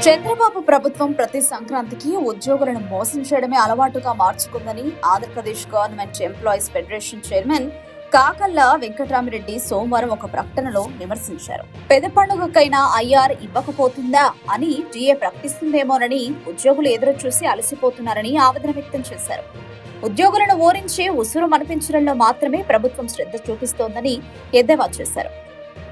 చంద్రబాబు ప్రభుత్వం ప్రతి సంక్రాంతికి ఉద్యోగులను మోసం చేయడమే అలవాటుగా మార్చుకుందని Andhra Pradesh government employees federation chairman Kakalla Venkatarami Reddy సోమవారం ఒక ప్రకటనలో విమర్శించారు. పెద్ద పండుగకైనా ఐఆర్ ఇవ్వకపోతుందా అని టీఏ ప్రకటిస్తుందేమోనని ఉద్యోగులు ఎదురు చూసి అలసిపోతున్నారని ఆవేదన వ్యక్తం చేశారు. ఉద్యోగులను ఓరించి ఉసురు మనిపించడంలో మాత్రమే ప్రభుత్వం శ్రద్ధ చూపిస్తోందని ఎద్దేవా చేశారు.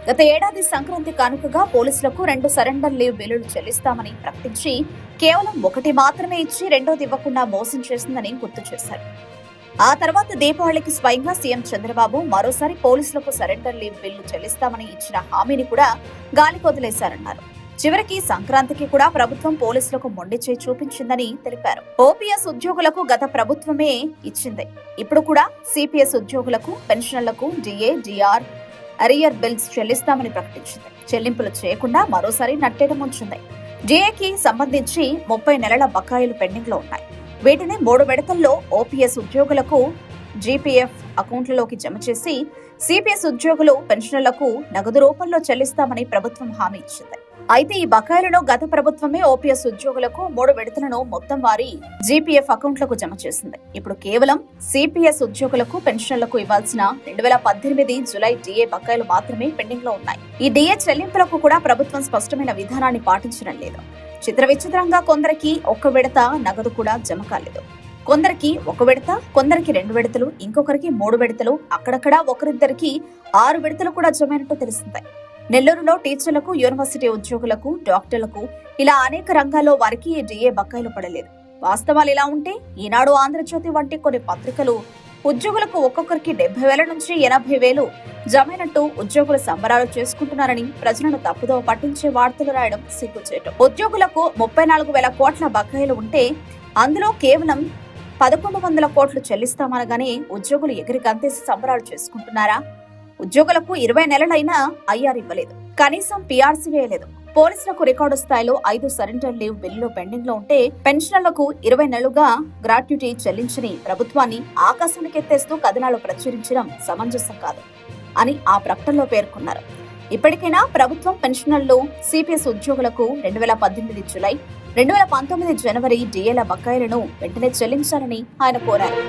గత ఏడాది సంక్రాంతి కానుకగా పోలీసులకు 2 సరెండర్ లీవ్ బిల్లులు చెల్లిస్తామని ప్రకటించి కేవలం 1 మాత్రమే ఇచ్చి రెండోది ఇవ్వకుండా మోసం చేసిందని గుర్తు చేశారు. ఆ తర్వాత దీపావళికి స్వయంగా సీఎం చంద్రబాబు మరోసారి పోలీసులకు సరెండర్ లీవ్ బిల్లు చెల్లిస్తామని ఇచ్చిన హామీని కూడా గాలికొదిలేశారన్నారు. చివరికి సంక్రాంతికి కూడా ప్రభుత్వం పోలీసులకు మొండి చేయి చూపించిందని తెలిపారు. ఓపీఎస్ ఉద్యోగులకు గత ప్రభుత్వమే ఇచ్చింది. ఇప్పుడు కూడా సిపిఎస్ ఉద్యోగులకు, పెన్షనర్లకు డిఏ, డిఆర్, అరియర్ బిల్స్ చెల్లిస్తామని ప్రకటించింది. చెల్లింపులు చేయకుండా మరోసారి నట్టేట ముంచింది. డిఏకి సంబంధించి 30 నెలల బకాయిలు పెండింగ్ లో ఉన్నాయి. వీటిని 3 విడతల్లో ఓపీఎస్ ఉద్యోగులకు జీపీఎఫ్ అకౌంట్లలోకి జమ చేసి సిపిఎస్ ఉద్యోగులు, పెన్షనర్లకు నగదు రూపంలో చెల్లిస్తామని ప్రభుత్వం హామీ ఇచ్చింది. అయితే ఈ బకాయిలను గత ప్రభుత్వమే ఓపీఎస్ ఉద్యోగులకు 3 విడతలను మొత్తం వారి జీపీఎఫ్ అకౌంట్లకు జమ చేసింది. ఇప్పుడు కేవలం సిపిఎస్ ఉద్యోగులకు, పెన్షన్లకు ఇవ్వాల్సిన 2018 జులై డిఏ బకాయిలు మాత్రమే పెండింగ్ లో ఉన్నాయి. ఈ డిఏ చెల్లింపులకు కూడా ప్రభుత్వం స్పష్టమైన విధానాన్ని పాటించడం లేదు. చిత్రవిచిత్రంగా కొందరికి 1 విడత నగదు కూడా జమ కాలేదు. కొందరికి 1 విడత, కొందరికి 2 విడతలు, ఇంకొకరికి 3 విడతలు, అక్కడక్కడ ఒకరిద్దరికి 6 విడతలు కూడా జమైనట్టు తెలిసింది. నెల్లూరులో టీచర్లకు, యూనివర్సిటీ ఉద్యోగులకు, డాక్టర్లకు ఇలా అనేక రంగాల్లో వారికి డిఏ బకాయిలు పడలేదు. వాస్తవాలు ఇలా ఉంటే ఈనాడు, ఆంధ్రజ్యోతి వంటి కొన్ని పత్రికలు ఉద్యోగులకు ఒక్కొక్కరికి 70,000 నుంచి 80,000 జమైనట్టు ఉద్యోగులు సంబరాలు చేసుకుంటున్నారని ప్రజలను తప్పుదోవ పట్టించే వార్తలు రాయడం సిగ్గుచేటు. ఉద్యోగులకు 34,000 కోట్ల బకాయిలు ఉంటే అందులో కేవలం 1,100 కోట్లు చెల్లిస్తామనగానే ఉద్యోగులు ఎగిరి గంతేసి సంబరాలు చేసుకుంటున్నారా? ఉద్యోగులకు 20 నెలలైనా ఐఆర్ ఇవ్వలేదు. కనీసం పీఆర్సీ వేయలేదు. పోలీసులకు రికార్డు స్థాయిలో 5 సరెండర్ లీవ్ బిల్లులు పెండింగ్ లో ఉంటే పెన్షనర్లకు 20 నెలలుగా గ్రాట్యుటీ చెల్లించని ప్రభుత్వాన్ని ఆకాశానికి ఎత్తేస్తూ కథనాలు ప్రచురించడం సమంజసం కాదు అని ఆ ప్రకటనలో పేర్కొన్నారు. ఇప్పటికైనా ప్రభుత్వం పెన్షనర్లు, సిపిఎస్ ఉద్యోగులకు 2018 జులై, 2019 జనవరి డిఏల బకాయిలను వెంటనే చెల్లించాలని ఆయన కోరారు.